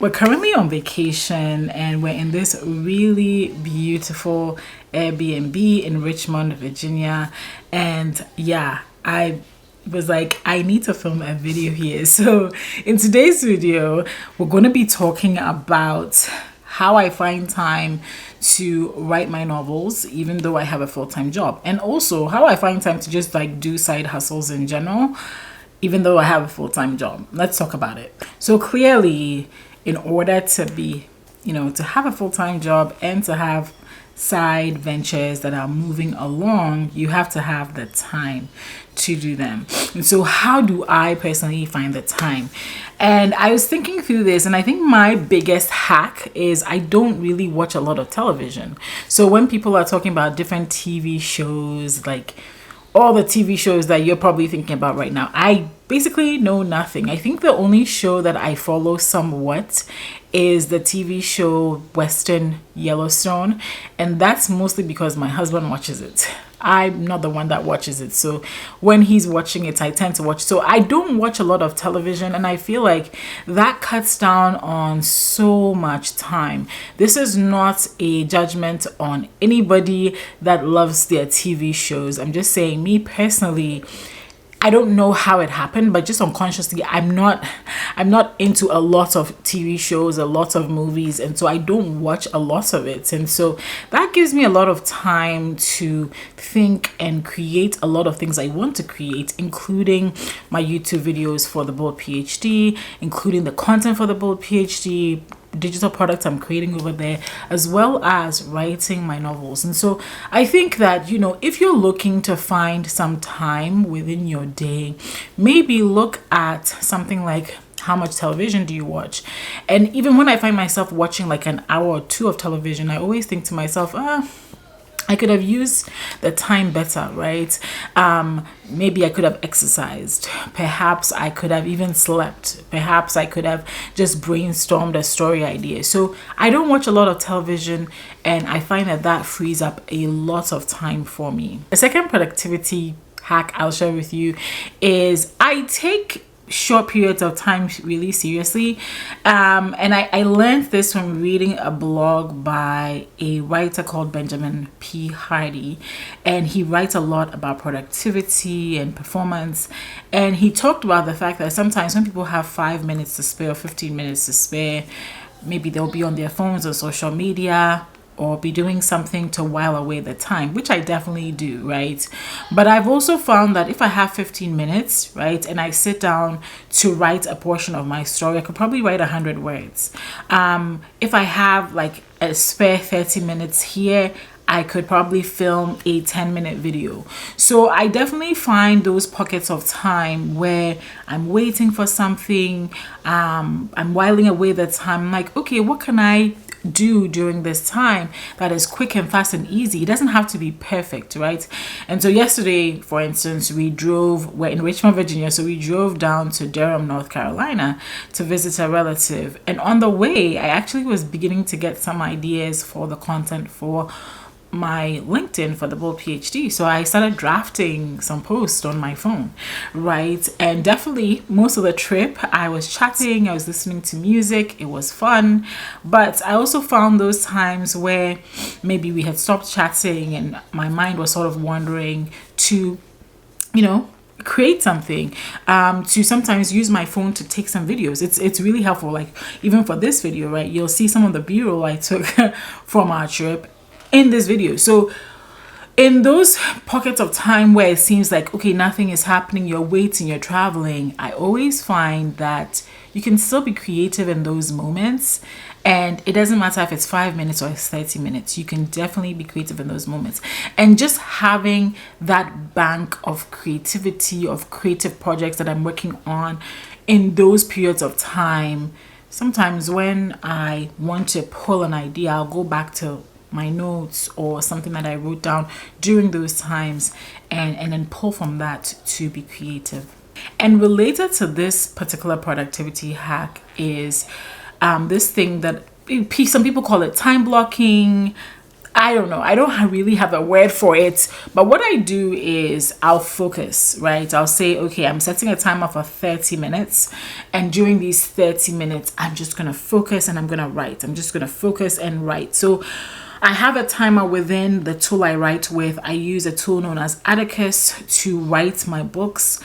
We're currently on vacation and we're in this really beautiful Airbnb in Richmond, Virginia. And yeah, I was like, I need to film a video here. So in today's video, we're going to be talking about how I find time to write my novels, even though I have a full-time job, and also how I find time to just like do side hustles in general, even though I have a full-time job. Let's talk about it. So clearly, in order to be, to have a full-time job and to have side ventures that are moving along, you have to have the time to do them. And so how do I personally find the time? And I was thinking through this, and I think my biggest hack is I don't really watch a lot of television. So when people are talking about different TV shows, like all the TV shows that you're probably thinking about right now, I basically know nothing. I think the only show that I follow somewhat is the TV show Western Yellowstone, and that's mostly because my husband watches it. I'm not the one that watches it, so when he's watching it, I tend to watch. So I don't watch a lot of television, and I feel like that cuts down on so much time. This is not a judgment on anybody that loves their TV shows. I'm just saying, me personally, I don't know how it happened, but just unconsciously, I'm not into a lot of TV shows, a lot of movies, and so I don't watch a lot of it. And so that gives me a lot of time to think and create a lot of things I want to create, including my YouTube videos for the Bold PhD, including the content for the Bold PhD, digital products I'm creating over there, as well as writing my novels. And so I think that, if you're looking to find some time within your day, maybe look at something like how much television do you watch. And even when I find myself watching like an hour or two of television, I always think to myself, I could have used the time better, right? Maybe I could have exercised. Perhaps I could have even slept. Perhaps I could have just brainstormed a story idea. So I don't watch a lot of television, and I find that frees up a lot of time for me. The second productivity hack I'll share with you is I take short periods of time really seriously, and I learned this from reading a blog by a writer called Benjamin P. Hardy, and he writes a lot about productivity and performance. And he talked about the fact that sometimes when people have 5 minutes to spare or 15 minutes to spare, maybe they'll be on their phones or social media, or be doing something to while away the time, which I definitely do, right? But I've also found that if I have 15 minutes, right, and I sit down to write a portion of my story, I could probably write 100 words. If I have like a spare 30 minutes here, I could probably film a 10-minute video. So I definitely find those pockets of time where I'm waiting for something, I'm whiling away the time. I'm like, okay, what can I do during this time that is quick and fast and easy? It doesn't have to be perfect, right? And so yesterday, for instance, we're in Richmond, Virginia, so we drove down to Durham, North Carolina to visit a relative. And on the way, I actually was beginning to get some ideas for the content for my LinkedIn for the Bold PhD. So I started drafting some posts on my phone, right? And definitely most of the trip I was chatting, I was listening to music, it was fun. But I also found those times where maybe we had stopped chatting and my mind was sort of wandering to, create something, to sometimes use my phone to take some videos. It's really helpful. Like even for this video, right, you'll see some of the B-roll I took from our trip in this video. So in those pockets of time where it seems like, okay, nothing is happening, you're waiting, you're traveling, I always find that you can still be creative in those moments. And it doesn't matter if it's 5 minutes or it's 30 minutes, you can definitely be creative in those moments. And just having that bank of creativity, of creative projects that I'm working on in those periods of time, sometimes when I want to pull an idea, I'll go back to my notes or something that I wrote down during those times and then pull from that to be creative. And related to this particular productivity hack is this thing that some people call it time blocking. I don't know. I don't really have a word for it. But what I do is I'll focus, right? I'll say, okay, I'm setting a timer for 30 minutes. And during these 30 minutes, I'm just going to focus and I'm going to write. I'm just going to focus and write. So I have a timer within the tool I write with. I use a tool known as Atticus to write my books.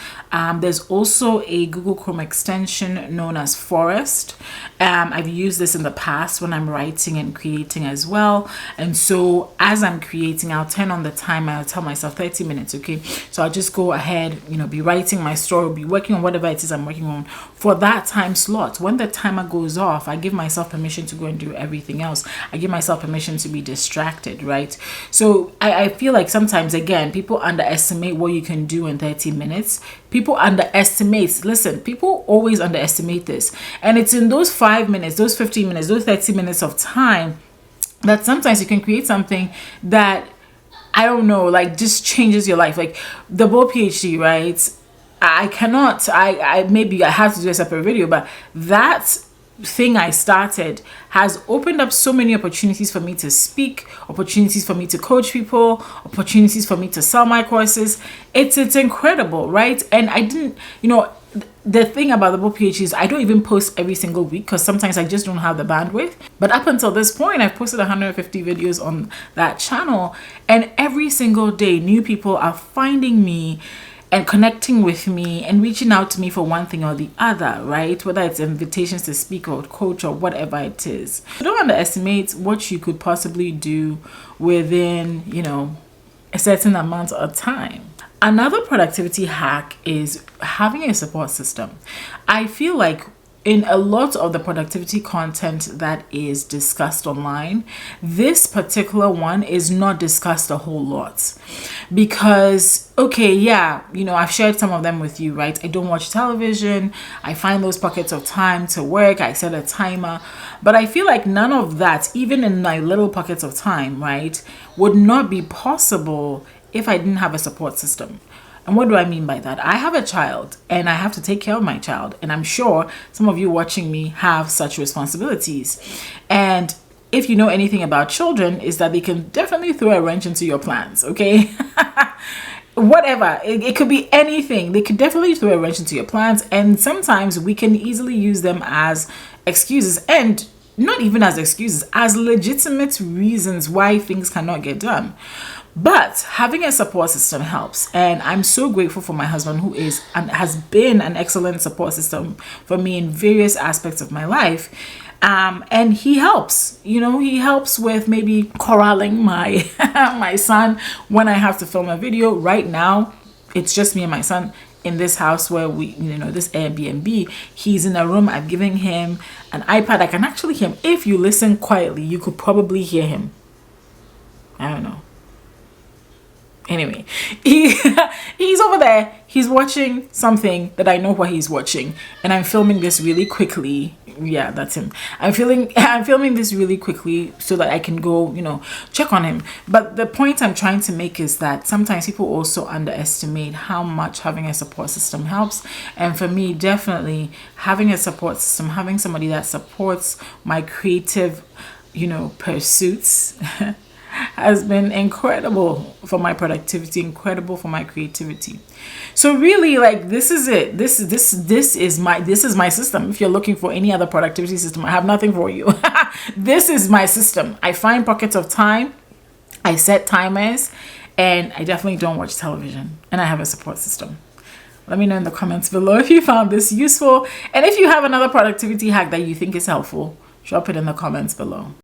There's also a Google Chrome extension known as Forest. I've used this in the past when I'm writing and creating as well. And so as I'm creating, I'll turn on the timer. I'll tell myself 30 minutes, okay? So I'll just go ahead, be writing my story, be working on whatever it is I'm working on for that time slot. When the timer goes off, I give myself permission to go and do everything else. I give myself permission to be distracted, right? So I feel like sometimes, again, people underestimate what you can do in 30 minutes. People people always underestimate this. And it's in those 5 minutes, those 15 minutes, those 30 minutes of time that sometimes you can create something that, I don't know, like just changes your life. Like the Bold PhD, right? Maybe I have to do a separate video, but that thing I started has opened up so many opportunities for me to speak, opportunities for me to coach people, opportunities for me to sell my courses. It's incredible, right? And I didn't, the thing about the Bold PhD is I don't even post every single week because sometimes I just don't have the bandwidth. But up until this point, I've posted 150 videos on that channel, and every single day new people are finding me and connecting with me and reaching out to me for one thing or the other, right? Whether it's invitations to speak or coach or whatever it is. Don't underestimate what you could possibly do within, a certain amount of time. Another productivity hack is having a support system. I feel like in a lot of the productivity content that is discussed online, this particular one is not discussed a whole lot because, okay, yeah, I've shared some of them with you, right? I don't watch television. I find those pockets of time to work. I set a timer, but I feel like none of that, even in my little pockets of time, right, would not be possible if I didn't have a support system. And what do I mean by that? I have a child and I have to take care of my child. And I'm sure some of you watching me have such responsibilities. And if you know anything about children, is that they can definitely throw a wrench into your plans, okay? Whatever, it could be anything. They could definitely throw a wrench into your plans. And sometimes we can easily use them as excuses, and not even as excuses, as legitimate reasons why things cannot get done. But having a support system helps, and I'm so grateful for my husband, who is and has been an excellent support system for me in various aspects of my life. And he helps, he helps with maybe corralling my my son when I have to film a video. Right now, it's just me and my son in this house where we, this Airbnb. He's in a room. I've given him an iPad. I can actually hear him. If you listen quietly, you could probably hear him. I don't know. Anyway, he's over there. He's watching something that I know what he's watching, and I'm filming this really quickly. Yeah, that's him. I'm filming this really quickly so that I can go, check on him. But the point I'm trying to make is that sometimes people also underestimate how much having a support system helps. And for me, definitely having a support system, having somebody that supports my creative, pursuits has been incredible for my productivity, incredible for my creativity. So really, like, this is it. This is my system. If you're looking for any other productivity system, I have nothing for you. This is my system. I find pockets of time, I set timers, and I definitely don't watch television, and I have a support system. Let me know in the comments below if you found this useful, and if you have another productivity hack that you think is helpful, drop it in the comments below.